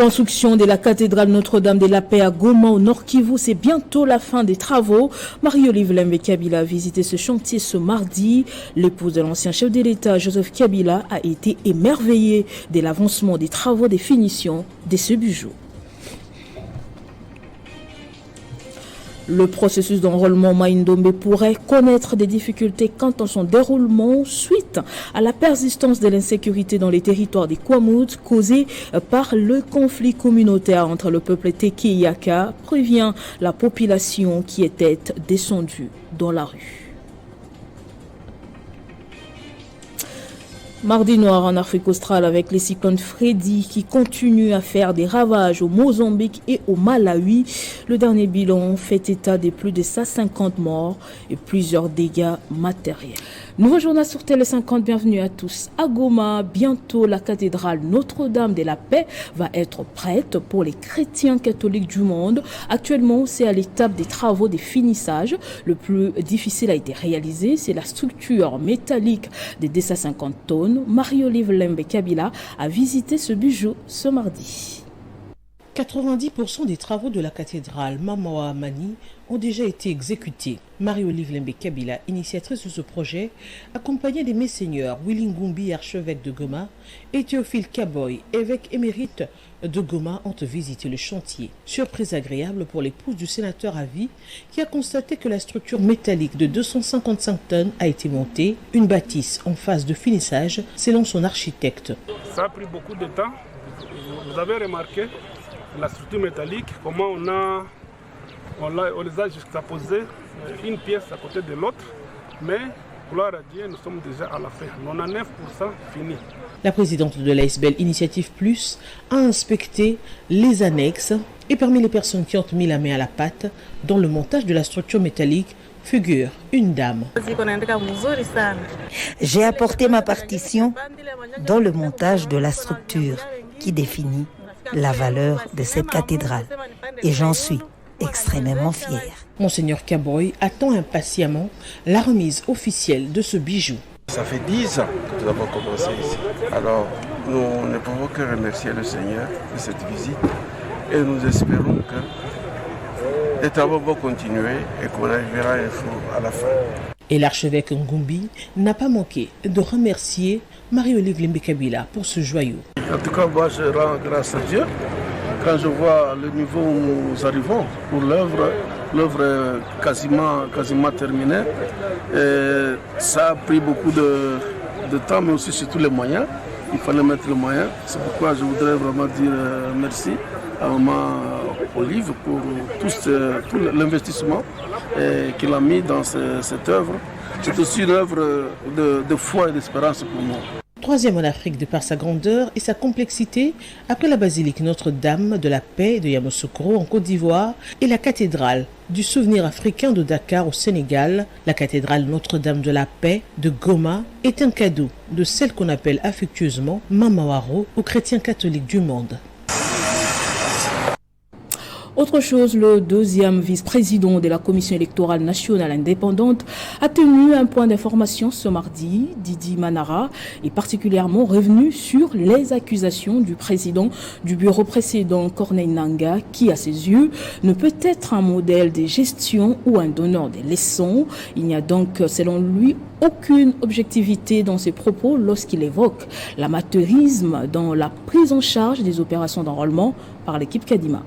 Construction de la cathédrale Notre-Dame de la Paix à Goma au Nord Kivu, c'est bientôt la fin des travaux. Marie-Olive Lembe Kabila a visité ce chantier ce mardi. L'épouse de l'ancien chef de l'État, Joseph Kabila, a été émerveillée de l'avancement des travaux de finition de ce bijou. Le processus d'enrôlement Maïndombe pourrait connaître des difficultés quant à son déroulement suite à la persistance de l'insécurité dans les territoires des Kwamout causée par le conflit communautaire entre le peuple Teke et Yaka, prévient la population qui était descendue dans la rue. Mardi noir en Afrique australe avec les cyclones Freddy qui continuent à faire des ravages au Mozambique et au Malawi. Le dernier bilan fait état de plus de 150 morts et plusieurs dégâts matériels. Nouveau journal sur Télé 50, bienvenue à tous. À Goma, bientôt la cathédrale Notre-Dame de la Paix va être prête pour les chrétiens catholiques du monde. Actuellement, c'est à l'étape des travaux de finissage. Le plus difficile a été réalisé, c'est la structure métallique de 250 tonnes. Marie-Olive Lembe Kabila a visité ce bijou ce mardi. 90% des travaux de la cathédrale Mamawa Mani ont déjà été exécutés. Marie-Olive Lembe Kabila, initiatrice de ce projet, accompagnée des messeigneurs Willy Ngumbi, archevêque de Goma, et Théophile Kaboy, évêque émérite de Goma, ont visité le chantier. Surprise agréable pour l'épouse du sénateur à vie qui a constaté que la structure métallique de 255 tonnes a été montée, une bâtisse en phase de finissage selon son architecte. Ça a pris beaucoup de temps. Vous avez remarqué la structure métallique, comment on les a juxtaposées, une pièce à côté de l'autre, mais gloire à Dieu, nous sommes déjà à la fin, 99% fini. La présidente de l'ASBL Initiative Plus a inspecté les annexes et parmi les personnes qui ont mis la main à la pâte dans le montage de la structure métallique figure une dame. J'ai apporté ma partition dans le montage de la structure qui définit la valeur de cette cathédrale et j'en suis extrêmement fier. Monseigneur Kaboy attend impatiemment la remise officielle de ce bijou. Ça fait 10 ans que nous avons commencé ici. Alors, nous ne pouvons que remercier le Seigneur de cette visite et nous espérons que les travaux vont continuer et qu'on arrivera à la fin. Et l'archevêque Ngumbi n'a pas manqué de remercier Marie-Olive Lembe Kabila pour ce joyau. En tout cas, moi je rends grâce à Dieu quand je vois le niveau où nous arrivons pour l'œuvre. L'œuvre est quasiment terminée. Et ça a pris beaucoup de temps, mais aussi surtout les moyens. Il fallait mettre les moyens. C'est pourquoi je voudrais vraiment dire merci à maman Olive pour tout l'investissement qu'il a mis dans cette œuvre. C'est aussi une œuvre de foi et d'espérance pour nous. Troisième en Afrique de par sa grandeur et sa complexité, après la basilique Notre-Dame de la Paix de Yamoussoukro en Côte d'Ivoire et la cathédrale du souvenir africain de Dakar au Sénégal, la cathédrale Notre-Dame de la Paix de Goma est un cadeau de celle qu'on appelle affectueusement Mamawaro aux chrétiens catholiques du monde. Autre chose, le deuxième vice-président de la Commission électorale nationale indépendante a tenu un point d'information ce mardi. Didi Manara est particulièrement revenu sur les accusations du président du bureau précédent, Corneille Nangaa, qui, à ses yeux, ne peut être un modèle de gestion ou un donneur de leçons. Il n'y a donc, selon lui, aucune objectivité dans ses propos lorsqu'il évoque l'amateurisme dans la prise en charge des opérations d'enrôlement par l'équipe Kadima.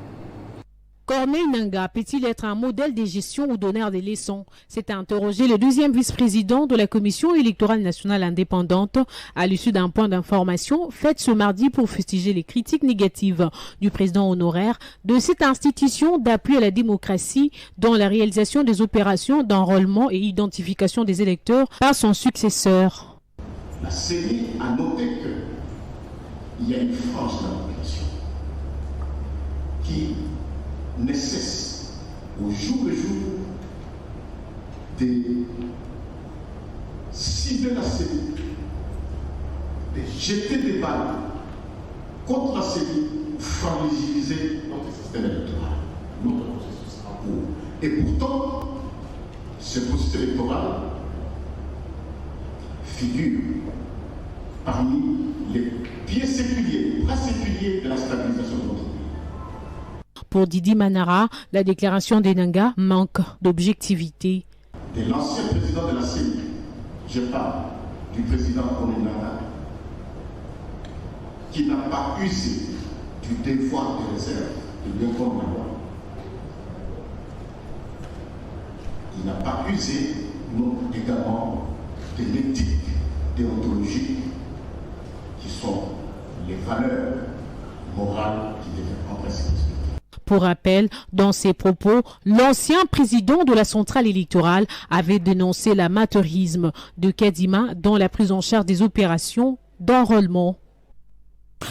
Corneille Nangaa peut-il être un modèle de gestion ou donneur des leçons? C'est interrogé le deuxième vice-président de la Commission électorale nationale indépendante à l'issue d'un point d'information fait ce mardi pour fustiger les critiques négatives du président honoraire de cette institution d'appui à la démocratie dans la réalisation des opérations d'enrôlement et identification des électeurs par son successeur. La CENI a noté qu'il y a une frange de la population qui ne cesse au jour le jour de cibler la CENI, de jeter des balles contre la CENI pour fragiliser notre système électoral, notre processus en cours. Et pourtant, ce processus électoral figure parmi les pieds séculiers, bras séculiers de la stabilisation de notre pays. Pour Didi Manara, la déclaration d'Enanga manque d'objectivité. De l'ancien président de la CENI, je parle du président Onenanga, qui n'a pas usé du devoir de réserve de bien comme la loi. Il n'a pas usé, non, également de l'éthique déontologique qui sont les valeurs morales qui devaient en principe. Pour rappel, dans ses propos, l'ancien président de la centrale électorale avait dénoncé l'amateurisme de Kadima dans la prise en charge des opérations d'enrôlement.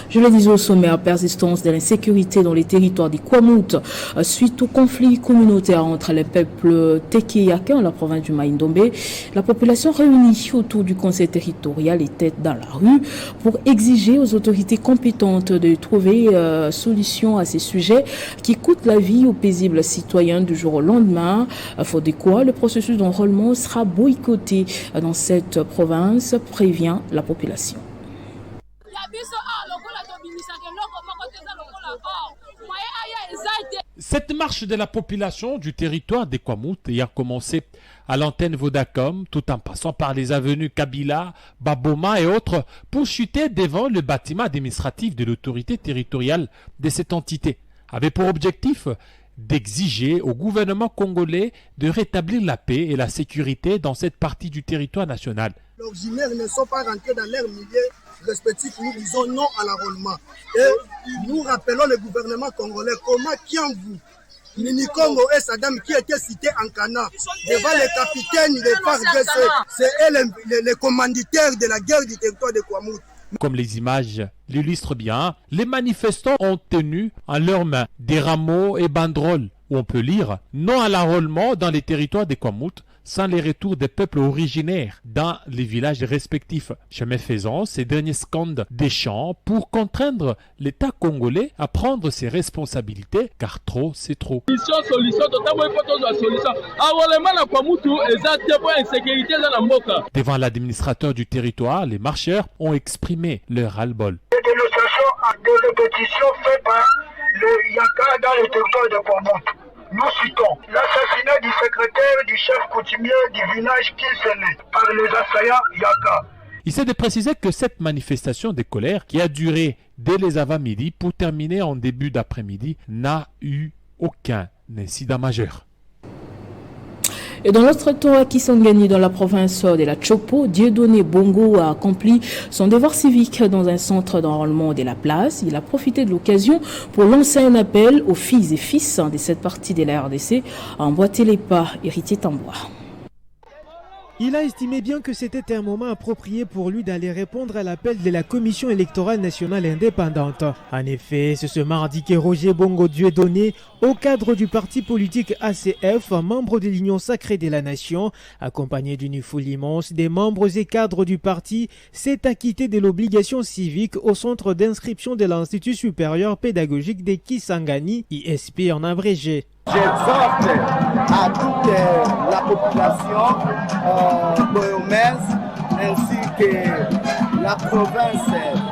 Je le disais au sommaire, persistance de l'insécurité dans les territoires des Kwamout suite au conflit communautaire entre les peuples Teke et Yaka en la province du Maïndombe. La population réunie autour du conseil territorial était dans la rue pour exiger aux autorités compétentes de trouver solution à ces sujets qui coûtent la vie aux paisibles citoyens du jour au lendemain. Faute de quoi, le processus d'enrôlement sera boycotté dans cette province, prévient la population. Cette marche de la population du territoire des Kwamout ayant commencé à l'antenne Vodacom, tout en passant par les avenues Kabila, Baboma et autres, pour chuter devant le bâtiment administratif de l'autorité territoriale de cette entité, avait pour objectif d'exiger au gouvernement congolais de rétablir la paix et la sécurité dans cette partie du territoire national. Les originaires ne sont pas rentrés dans leur milieu respectif, nous disons non à l'enrôlement. Et nous rappelons le gouvernement congolais comment Kiangu, Nini Congo et Saddam qui étaient cités en Cana devant les capitaines des FARDC, c'est eux les commanditaires de la guerre du territoire de Kwamout. Comme les images l'illustrent bien, les manifestants ont tenu en leurs mains des rameaux et banderoles où on peut lire « Non à l'enrôlement dans les territoires des Kwamout » sans les retours des peuples originaires dans les villages respectifs. Chemin faisant, ces derniers scandent des chants pour contraindre l'État congolais à prendre ses responsabilités, car trop, c'est trop. Devant l'administrateur du territoire, les marcheurs ont exprimé leur ras-le-bol. Des dénonciations à des répétitions faites par le Yaka dans le territoire de Kwamout. Nous citons l'assassinat du secrétaire du chef coutumier du village Kinsele par les assaillants Yaka. Il s'est de préciser que cette manifestation de colère, qui a duré dès les avant-midi pour terminer en début d'après-midi, n'a eu aucun incident majeur. Et dans l'autre tour à Kisangani, dans la province de la Chopo, Dieudonné Bongo a accompli son devoir civique dans un centre d'enrôlement de la place. Il a profité de l'occasion pour lancer un appel aux filles et fils de cette partie de la RDC à emboîter les pas. Héritier Tambois. Il a estimé bien que c'était un moment approprié pour lui d'aller répondre à l'appel de la Commission électorale nationale indépendante. En effet, c'est ce mardi que Roger Bongo Dieudonné, au cadre du parti politique ACF, membre de l'Union sacrée de la nation, accompagné d'une foule immense des membres et cadres du parti, s'est acquitté de l'obligation civique au centre d'inscription de l'Institut supérieur pédagogique de Kisangani, ISP en abrégé. J'exhorte à toute la population boyomaise ainsi que la province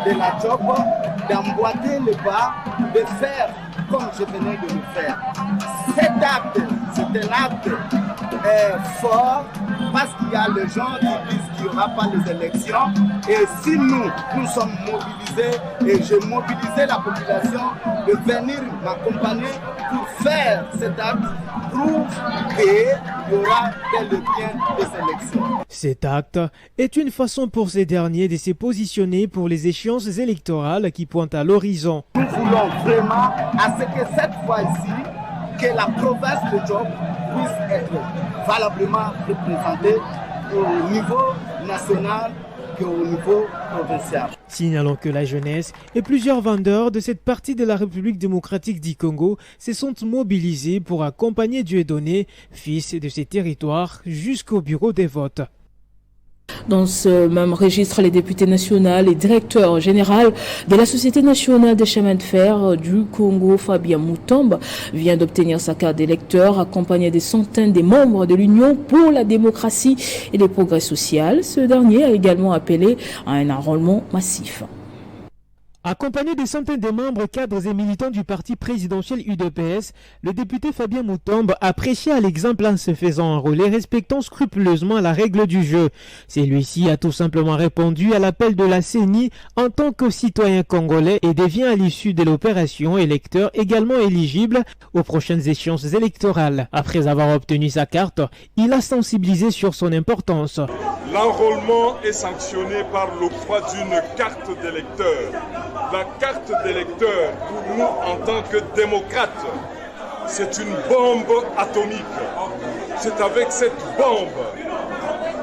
de la Chopo d'emboîter le pas, de faire comme je venais de le faire. Cet acte, c'est un acte fort parce qu'il y a les gens qui disent qu'il n'y aura pas les élections. Et si nous sommes mobilisés, et j'ai mobilisé la population de venir m'accompagner pour faire cet acte, prouve qu'il y aura bel et bien des élections. Cet acte est une façon pour ces derniers de se positionner pour les échéances électorales qui pointent à l'horizon. Nous voulons vraiment à ce que cette fois-ci, que la province de Job puisse être valablement représentée au niveau national qu'au niveau provincial. Signalons que la jeunesse et plusieurs vendeurs de cette partie de la République démocratique du Congo se sont mobilisés pour accompagner Dieudonné, fils de ces territoires, jusqu'au bureau des votes. Dans ce même registre, les députés nationaux et directeur général de la Société nationale des chemins de fer du Congo, Fabien Moutombe, vient d'obtenir sa carte d'électeur accompagné des centaines de membres de l'Union pour la démocratie et le progrès social. Ce dernier a également appelé à un enrôlement massif. Accompagné des centaines de membres, cadres et militants du parti présidentiel UDPS, le député Fabien Moutombe a prêché à l'exemple en se faisant enrôler, respectant scrupuleusement la règle du jeu. Celui-ci a tout simplement répondu à l'appel de la CENI en tant que citoyen congolais et devient à l'issue de l'opération électeur également éligible aux prochaines échéances électorales. Après avoir obtenu sa carte, il a sensibilisé sur son importance. L'enrôlement est sanctionné par l'octroi d'une carte d'électeur. La carte d'électeur, pour nous en tant que démocrates, c'est une bombe atomique. C'est avec cette bombe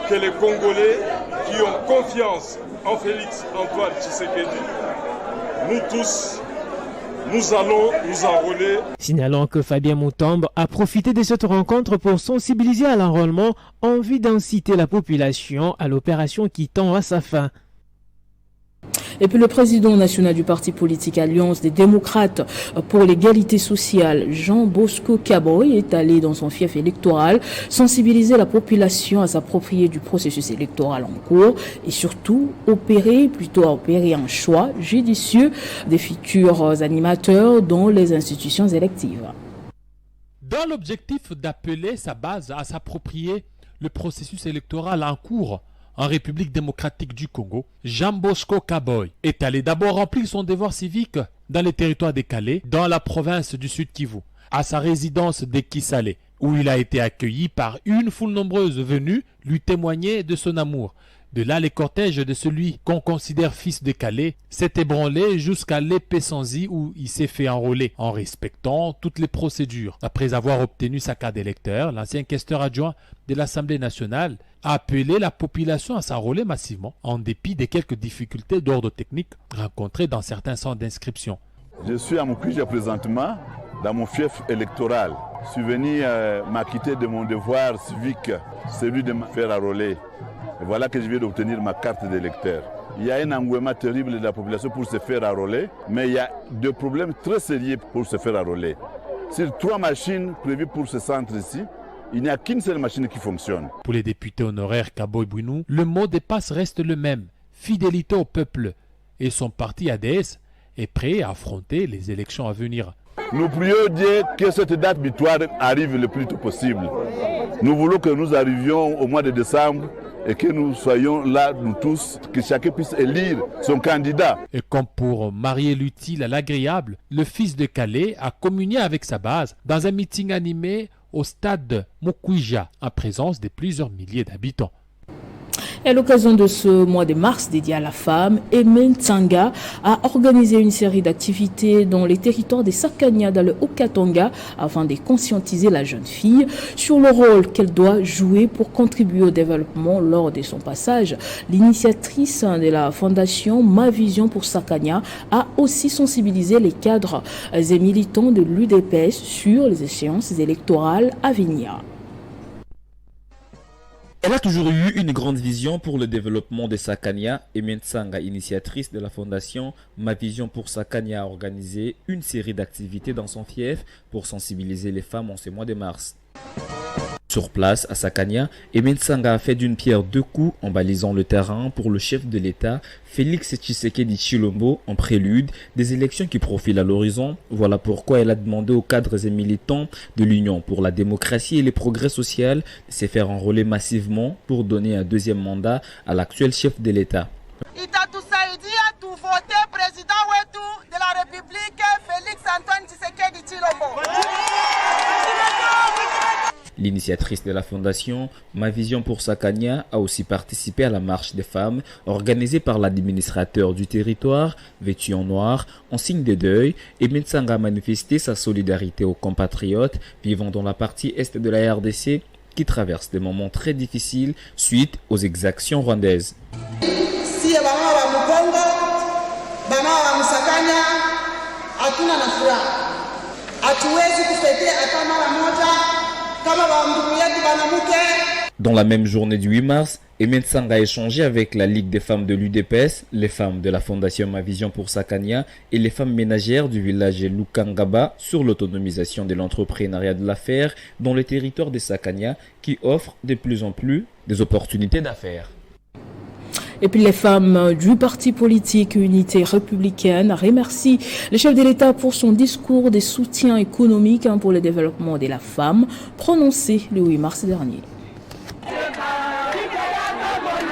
que les Congolais qui ont confiance en Félix Antoine Tshisekedi, nous tous, nous allons nous enrôler. Signalons que Fabien Moutombe a profité de cette rencontre pour sensibiliser à l'enrôlement en vue d'inciter la population à l'opération qui tend à sa fin. Et puis le président national du parti politique Alliance des démocrates pour l'égalité sociale, Jean Bosco Kaboy, est allé dans son fief électoral sensibiliser la population à s'approprier du processus électoral en cours et surtout opérer un choix judicieux des futurs animateurs dans les institutions électives. Dans l'objectif d'appeler sa base à s'approprier le processus électoral en cours en République démocratique du Congo, Jean Bosco Kaboy est allé d'abord remplir son devoir civique dans les territoires décalés, dans la province du Sud Kivu, à sa résidence de Kisale, où il a été accueilli par une foule nombreuse venue lui témoigner de son amour. De là, les cortèges de celui qu'on considère fils de Calais s'est ébranlé jusqu'à l'Épée-Sanzy où il s'est fait enrôler en respectant toutes les procédures. Après avoir obtenu sa carte d'électeur, l'ancien questeur adjoint de l'Assemblée nationale a appelé la population à s'enrôler massivement en dépit des quelques difficultés d'ordre technique rencontrées dans certains centres d'inscription. Je suis à Moukouja présentement dans mon fief électoral. Je suis venu m'acquitter de mon devoir civique, celui de me faire enrôler. Et voilà que je viens d'obtenir ma carte d'électeur. Il y a un engouement terrible de la population pour se faire enrôler, mais il y a des problèmes très sérieux pour se faire enrôler. Sur 3 machines prévues pour ce centre ici, il n'y a qu'une seule machine qui fonctionne. Pour les députés honoraires Kaboy Bouinou, le mot de passe reste le même, fidélité au peuple. Et son parti ADS est prêt à affronter les élections à venir. Nous prions Dieu que cette date butoir arrive le plus tôt possible. Nous voulons que nous arrivions au mois de décembre et que nous soyons là, nous tous, que chacun puisse élire son candidat. Et comme pour marier l'utile à l'agréable, le fils de Calais a communié avec sa base dans un meeting animé au stade Moukouija, en présence de plusieurs milliers d'habitants. À l'occasion de ce mois de mars dédié à la femme, Aimé Ntsanga a organisé une série d'activités dans les territoires des Sakania dans le Haut-Katanga afin de conscientiser la jeune fille sur le rôle qu'elle doit jouer pour contribuer au développement lors de son passage. L'initiatrice de la fondation Ma Vision pour Sakania a aussi sensibilisé les cadres et militants de l'UDPS sur les échéances électorales à venir. Elle a toujours eu une grande vision pour le développement de Sakania et Ntsanga, initiatrice de la fondation Ma Vision pour Sakania, a organisé une série d'activités dans son fief pour sensibiliser les femmes en ce mois de mars. Sur place, à Sakania, Ntsanga a fait d'une pierre 2 coups en balisant le terrain pour le chef de l'État, Félix Tshisekedi Tshilombo, en prélude des élections qui profilent à l'horizon. Voilà pourquoi elle a demandé aux cadres et militants de l'Union pour la démocratie et les progrès sociaux de se faire enrôler massivement pour donner un 2e mandat à l'actuel chef de l'État. Itatusaidia tuvote président wetu de la République Félix Antoine Tshisekedi Tshilombo. L'initiatrice de la fondation Ma Vision pour Sakania a aussi participé à la marche des femmes organisée par l'administrateur du territoire, vêtu en noir, en signe de deuil, et Ntsanga a manifesté sa solidarité aux compatriotes vivant dans la partie est de la RDC qui traversent des moments très difficiles suite aux exactions rwandaises. Si bama wa Mukongo, bama wa Msakanya, hatuna na furaha. Hatuwezi kufetea hata mara moja kama wa ndugu yetu banamuke Dans la même journée du 8 mars, Aimé Ntsanga a échangé avec la Ligue des femmes de l'UDPS, les femmes de la Fondation Ma Vision pour Sakania et les femmes ménagères du village Lukangaba sur l'autonomisation de l'entrepreneuriat de l'affaire dans le territoire de Sakania qui offre de plus en plus des opportunités d'affaires. Et puis les femmes du parti politique Unité républicaine remercient le chef de l'État pour son discours de soutien économique pour le développement de la femme prononcé le 8 mars dernier.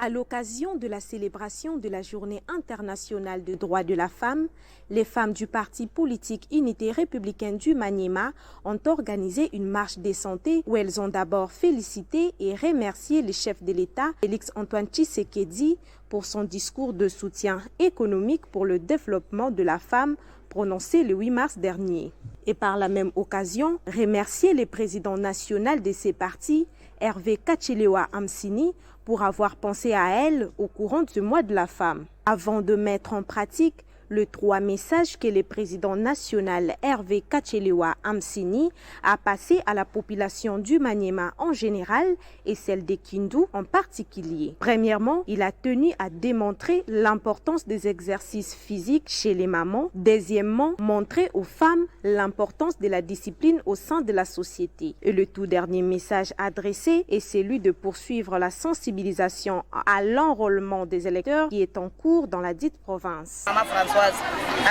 À l'occasion de la célébration de la Journée internationale des droits de la femme, les femmes du parti politique Unité républicaine du Maniema ont organisé une marche des santé où elles ont d'abord félicité et remercié le chef de l'État, Félix Antoine Tshisekedi, pour son discours de soutien économique pour le développement de la femme prononcé le 8 mars dernier. Et par la même occasion, remercier le président national de ces partis, Hervé Kachelewa Amsini, pour avoir pensé à elle au courant de ce mois de la femme. Avant de mettre en pratique le 3 messages que le président national Hervé Kachelewa Amsini a passé à la population du Maniema en général et celle des Kindu en particulier. Premièrement, il a tenu à démontrer l'importance des exercices physiques chez les mamans. Deuxièmement, montrer aux femmes l'importance de la discipline au sein de la société. Et le tout dernier message adressé est celui de poursuivre la sensibilisation à l'enrôlement des électeurs qui est en cours dans la dite province.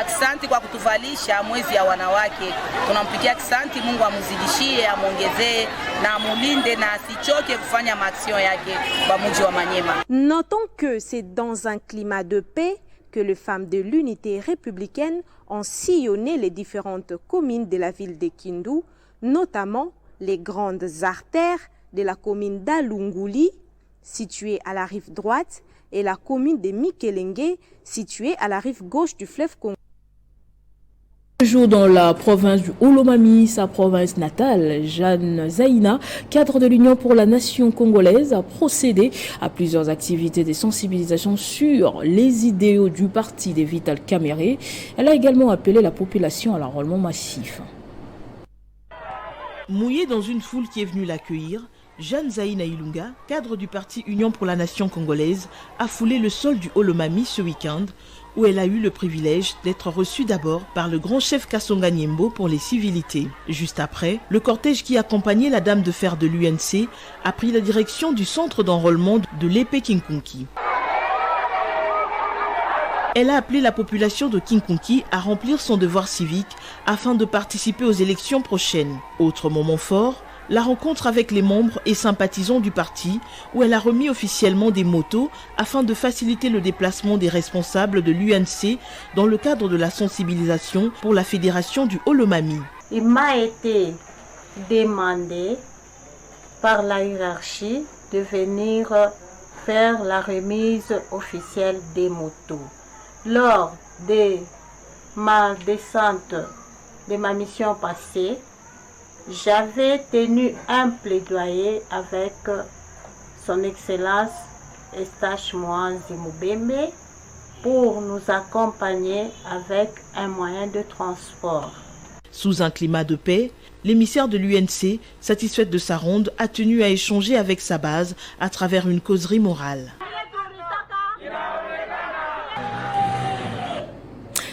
Aksanti kwa kutuvalisha mwezi ya wanawake. Tunampigia aksanti, Mungu amuzidishie, amongezee na amulinde na asichoke kufanya maaction yake kwa mji wa Maniema. Notons que c'est dans un climat de paix que les femmes de l'Unité républicaine ont sillonné les différentes communes de la ville de Kindu, notamment les grandes artères de la commune d'Alunguli, située à la rive droite, et la commune de Mikelenge, située à la rive gauche du fleuve Congo. Toujours dans la province du Olomami, sa province natale, Jeanne Zaïna, cadre de l'Union pour la nation congolaise, a procédé à plusieurs activités de sensibilisation sur les idéaux du parti de Vital Kamerhe. Elle a également appelé la population à l'enrôlement massif. Mouillée dans une foule qui est venue l'accueillir, Jeanne Zaïna Ilunga, cadre du parti Union pour la nation congolaise, a foulé le sol du Olomami ce week-end, où elle a eu le privilège d'être reçue d'abord par le grand chef Kasonga Nyembo pour les civilités. Juste après, le cortège qui accompagnait la dame de fer de l'UNC a pris la direction du centre d'enrôlement de l'épée Kinkunki. Elle a appelé la population de Kinkunki à remplir son devoir civique afin de participer aux élections prochaines. Autre moment fort, la rencontre avec les membres et sympathisants du parti où elle a remis officiellement des motos afin de faciliter le déplacement des responsables de l'UNC dans le cadre de la sensibilisation pour la fédération du Olomami. Il m'a été demandé par la hiérarchie de venir faire la remise officielle des motos. Lors de ma descente de ma mission passée, j'avais tenu un plaidoyer avec son Excellence Eustache Mwanzi Moubembe pour nous accompagner avec un moyen de transport. Sous un climat de paix, l'émissaire de l'UNC, satisfaite de sa ronde, a tenu à échanger avec sa base à travers une causerie morale.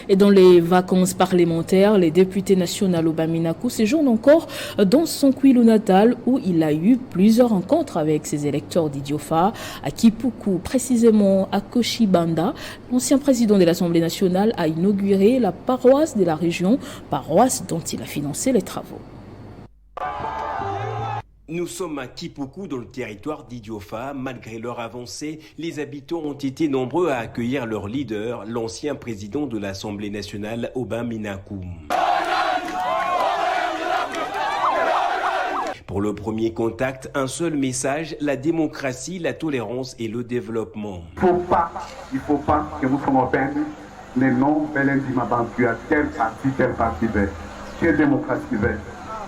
Et dans les vacances parlementaires, les députés nationaux au Baminakou séjournent encore dans son Kwilu natal où il a eu plusieurs rencontres avec ses électeurs d'Idiofa, à Kipuku, précisément à Koshibanda. L'ancien président de l'Assemblée nationale a inauguré la paroisse de la région, paroisse dont il a financé les travaux. Nous sommes à Kipuku, dans le territoire d'Idiofa. Malgré leur avancée, les habitants ont été nombreux à accueillir leur leader, l'ancien président de l'Assemblée nationale, Aubin Minakoum. Pour le premier contact, un seul message, la démocratie, la tolérance et le développement. Il ne faut pas que nous soyons peints. Les noms, tel parti, tu es démocratie,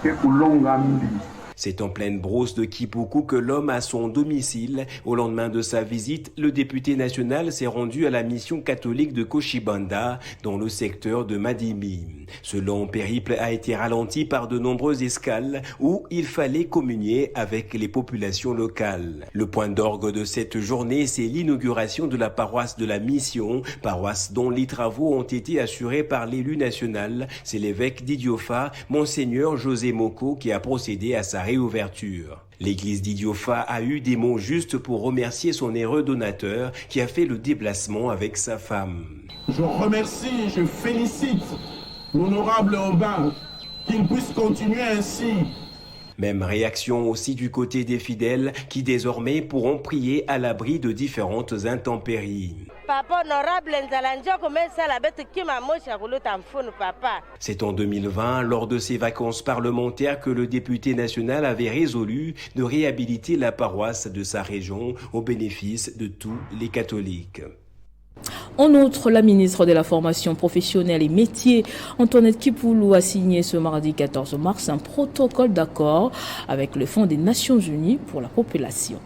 tu es Koulonga Mbi. C'est en pleine brousse de Kipuku que l'homme a son domicile. Au lendemain de sa visite, le député national s'est rendu à la mission catholique de Kochibanda, dans le secteur de Madimi. Ce long périple a été ralenti par de nombreuses escales où il fallait communier avec les populations locales. Le point d'orgue de cette journée, c'est l'inauguration de la paroisse de la Mission, paroisse dont les travaux ont été assurés par l'élu national. C'est l'évêque d'Idiofa, Monseigneur José Moko, qui a procédé à sa réouverture. L'église d'Idiofa a eu des mots justes pour remercier son heureux donateur qui a fait le déplacement avec sa femme. Je remercie, je félicite l'honorable Aubin, qu'il puisse continuer ainsi. Même réaction aussi du côté des fidèles qui désormais pourront prier à l'abri de différentes intempéries. C'est en 2020, lors de ses vacances parlementaires, que le député national avait résolu de réhabiliter la paroisse de sa région au bénéfice de tous les catholiques. En outre, la ministre de la Formation professionnelle et métiers, Antoinette Kipoulou, a signé ce mardi 14 mars un protocole d'accord avec le Fonds des Nations Unies pour la population.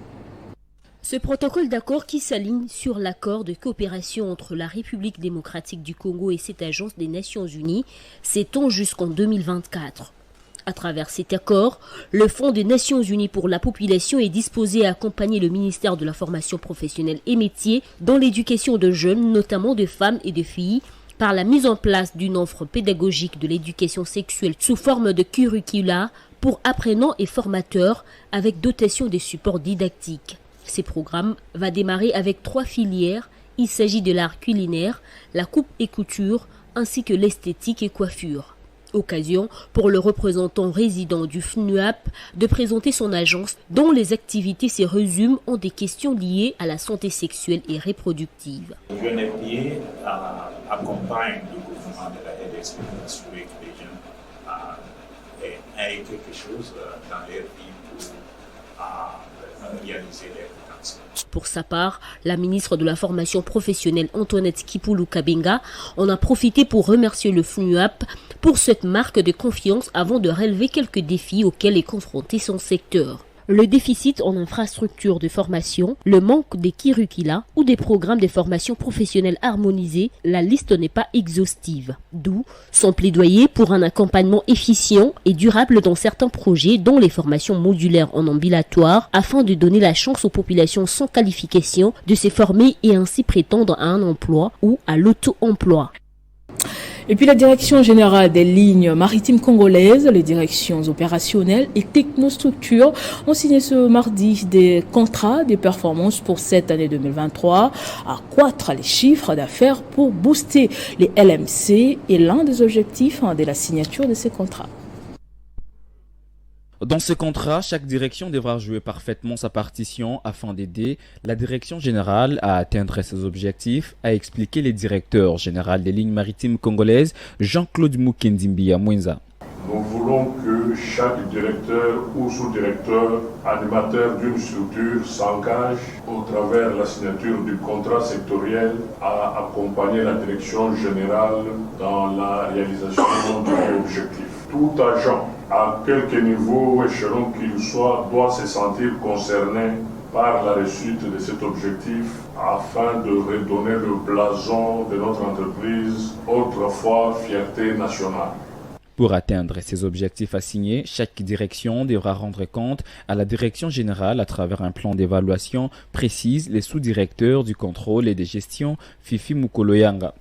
Ce protocole d'accord qui s'aligne sur l'accord de coopération entre la République démocratique du Congo et cette agence des Nations Unies s'étend jusqu'en 2024. À travers cet accord, le Fonds des Nations Unies pour la population est disposé à accompagner le ministère de la Formation professionnelle et métiers dans l'éducation de jeunes, notamment de femmes et de filles, par la mise en place d'une offre pédagogique de l'éducation sexuelle sous forme de curricula pour apprenants et formateurs avec dotation des supports didactiques. Ce programme va démarrer avec 3 filières. Il s'agit de l'art culinaire, la coupe et couture, ainsi que l'esthétique et coiffure. Occasion pour le représentant résident du FNUAP de présenter son agence dont les activités se résument en des questions liées à la santé sexuelle et reproductive. UNFPA accompagne le gouvernement de la RDC pour assurer que les jeunes aient quelque chose dans leur vie pour réaliser leurs potentiels. Pour sa part, la ministre de la Formation professionnelle Antoinette Kipoulou Kabenga en a profité pour remercier le FNUAP pour cette marque de confiance avant de relever quelques défis auxquels est confronté son secteur. Le déficit en infrastructures de formation, le manque des curricula ou des programmes de formation professionnelle harmonisés, la liste n'est pas exhaustive. D'où son plaidoyer pour un accompagnement efficient et durable dans certains projets, dont les formations modulaires en ambulatoire, afin de donner la chance aux populations sans qualification de se former et ainsi prétendre à un emploi ou à l'auto-emploi. Et puis la direction générale des lignes maritimes congolaises, les directions opérationnelles et technostructures ont signé ce mardi des contrats de performance pour cette année 2023, accroître les chiffres d'affaires pour booster les LMC est l'un des objectifs de la signature de ces contrats. Dans ce contrat, chaque direction devra jouer parfaitement sa partition afin d'aider la direction générale à atteindre ses objectifs, a expliqué le directeur général des lignes maritimes congolaises, Jean-Claude Mukendimbia Mwenza. Nous voulons que chaque directeur ou sous-directeur, animateur d'une structure s'engage au travers de la signature du contrat sectoriel à accompagner la direction générale dans la réalisation de l'objectif. Tout agent, à quelque niveau ou échelon qu'il soit, doit se sentir concerné par la réussite de cet objectif afin de redonner le blason de notre entreprise, autrefois fierté nationale. Pour atteindre ces objectifs assignés, chaque direction devra rendre compte à la direction générale à travers un plan d'évaluation, précise les sous-directeurs du contrôle et de gestion, Fifi Mukoloyanga.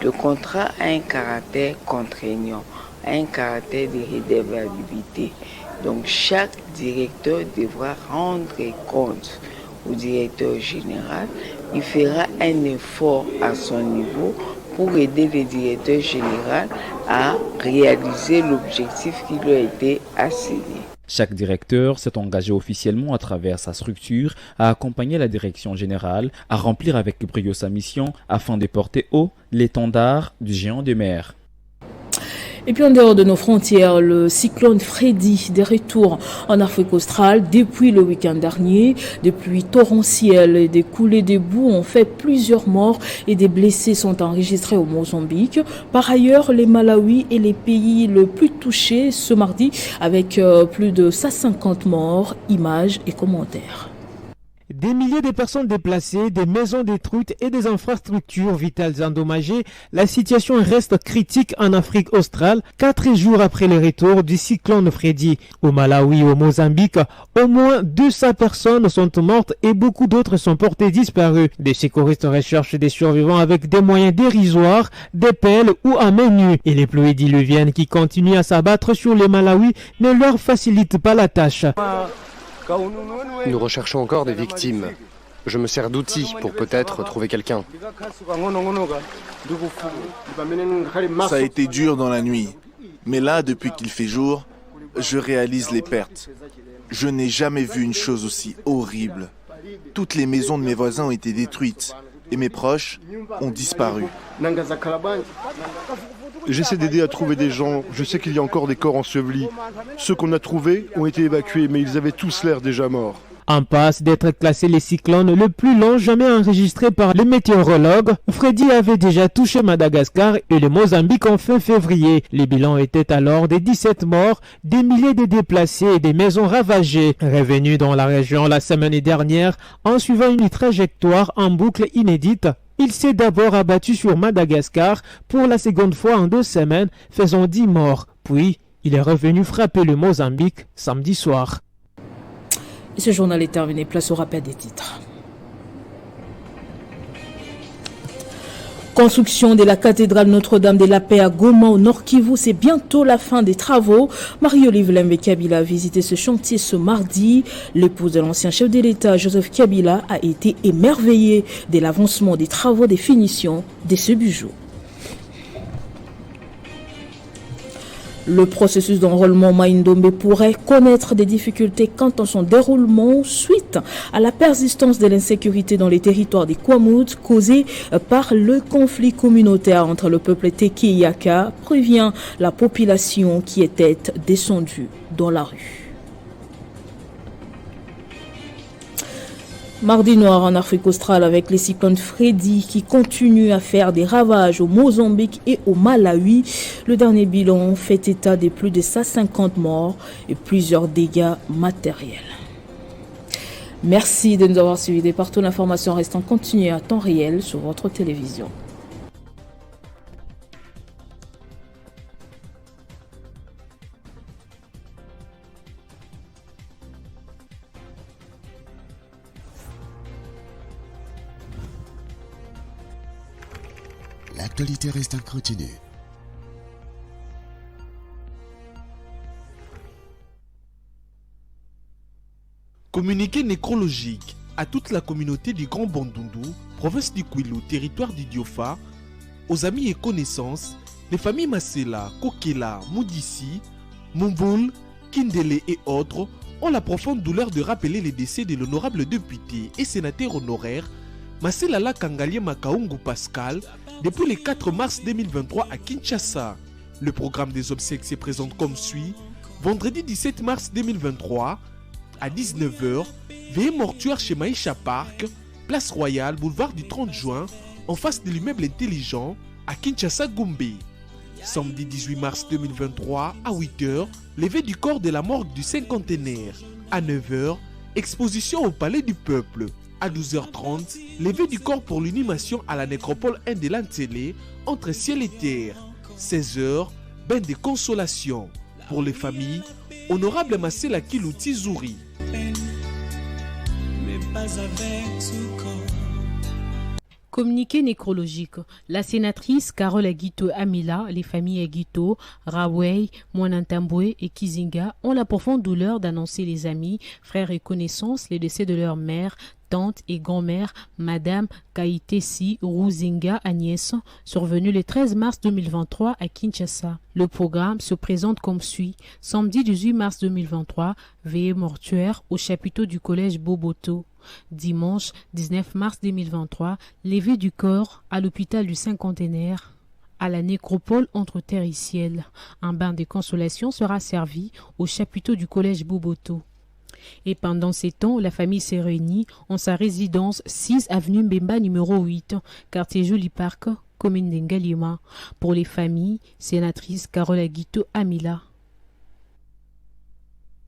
Le contrat a un caractère contraignant, un caractère de redevabilité. Donc chaque directeur devra rendre compte au directeur général. Il fera un effort à son niveau pour aider le directeur général à réaliser l'objectif qui lui a été assigné. Chaque directeur s'est engagé officiellement à travers sa structure à accompagner la direction générale à remplir avec brio sa mission afin de porter haut l'étendard du géant de mer. Et puis en dehors de nos frontières, le cyclone Freddy de retour en Afrique australe depuis le week-end dernier. Des pluies torrentielles et des coulées de boue ont fait plusieurs morts et des blessés sont enregistrés au Mozambique. Par ailleurs, les Malawi est les pays le plus touchés ce mardi avec plus de 150 morts, images et commentaires. Des milliers de personnes déplacées, des maisons détruites et des infrastructures vitales endommagées, la situation reste critique en Afrique australe, 4 jours après le retour du cyclone Freddy. Au Malawi et au Mozambique, au moins 200 personnes sont mortes et beaucoup d'autres sont portées disparues. Des secouristes recherchent des survivants avec des moyens dérisoires, des pelles ou à main nue. Et les pluies diluviennes qui continuent à s'abattre sur les Malawi ne leur facilitent pas la tâche. Nous recherchons encore des victimes. Je me sers d'outils pour peut-être trouver quelqu'un. Ça a été dur dans la nuit. Mais là, depuis qu'il fait jour, je réalise les pertes. Je n'ai jamais vu une chose aussi horrible. Toutes les maisons de mes voisins ont été détruites et mes proches ont disparu. J'essaie d'aider à trouver des gens. Je sais qu'il y a encore des corps ensevelis. Ceux qu'on a trouvés ont été évacués, mais ils avaient tous l'air déjà morts. En passe d'être classé le cyclone le plus long jamais enregistré par les météorologues, Freddy avait déjà touché Madagascar et le Mozambique en fin février. Les bilans étaient alors des 17 morts, des milliers de déplacés et des maisons ravagées. Revenu dans la région la semaine dernière, en suivant une trajectoire en boucle inédite, il s'est d'abord abattu sur Madagascar pour la seconde fois en 2 semaines, faisant 10 morts. Puis, il est revenu frapper le Mozambique samedi soir. Et ce journal est terminé. Place au rappel des titres. Construction de la cathédrale Notre-Dame de la Paix à Goma au Nord Kivu, c'est bientôt la fin des travaux. Marie-Olive Lembe Kabila a visité ce chantier ce mardi. L'épouse de l'ancien chef de l'État, Joseph Kabila, a été émerveillée de l'avancement des travaux de finition de ce bijou. Le processus d'enrôlement Maïndombe pourrait connaître des difficultés quant à son déroulement suite à la persistance de l'insécurité dans les territoires des Kwamout causée par le conflit communautaire entre le peuple Teke et Yaka, prévient la population qui était descendue dans la rue. Mardi noir en Afrique australe avec les cyclones Freddy qui continuent à faire des ravages au Mozambique et au Malawi. Le dernier bilan fait état de plus de 150 morts et plusieurs dégâts matériels. Merci de nous avoir suivis. Des partout l'information reste en continu à temps réel sur votre télévision. L'actualité reste en continu. Communiqué nécrologique à toute la communauté du Grand Bandundu, province du Kwilu, territoire du Diofa, aux amis et connaissances, les familles Masela, Kokela, Moudissi, Mumboul, Kindele et autres ont la profonde douleur de rappeler les décès de l'honorable député et sénateur honoraire Masela Kangalie Makaungu Pascal depuis le 4 mars 2023 à Kinshasa. Le programme des obsèques se présente comme suit. Vendredi 17 mars 2023 à 19h, veillée mortuaire chez Maïcha Park, place Royale, boulevard du 30 juin, en face de l'immeuble intelligent à Kinshasa Gombe. Samedi 18 mars 2023 à 8h, levée du corps de la morgue du cinquantenaire. À 9h, exposition au Palais du Peuple. À 12h30, levée du corps pour l'inhumation à la nécropole Ndelantele entre ciel et terre. 16h, bain de consolation. Pour les familles, honorable Masela Kilouti Zouri. Communiqué nécrologique. La sénatrice Carole Aguito Amila, les familles Aguito, Rawey, Mwanantambwe et Kizinga ont la profonde douleur d'annoncer les amis, frères et connaissances les décès de leur mère, tante et grand-mère, Madame Kaitesi Ruzinga Agnès, survenue le 13 mars 2023 à Kinshasa. Le programme se présente comme suit. Samedi 18 mars 2023, veillée mortuaire au chapiteau du collège Boboto. Dimanche 19 mars 2023, levée du corps à l'hôpital du cinquantenaire à la nécropole entre terre et ciel. Un bain de consolation sera servi au chapiteau du collège Boboto. Et pendant ces temps, la famille s'est réunie en sa résidence 6 avenue Mbemba numéro 8, quartier Joli Parc, commune d'Engalima. Pour les familles, sénatrice Carole Aguito Amila.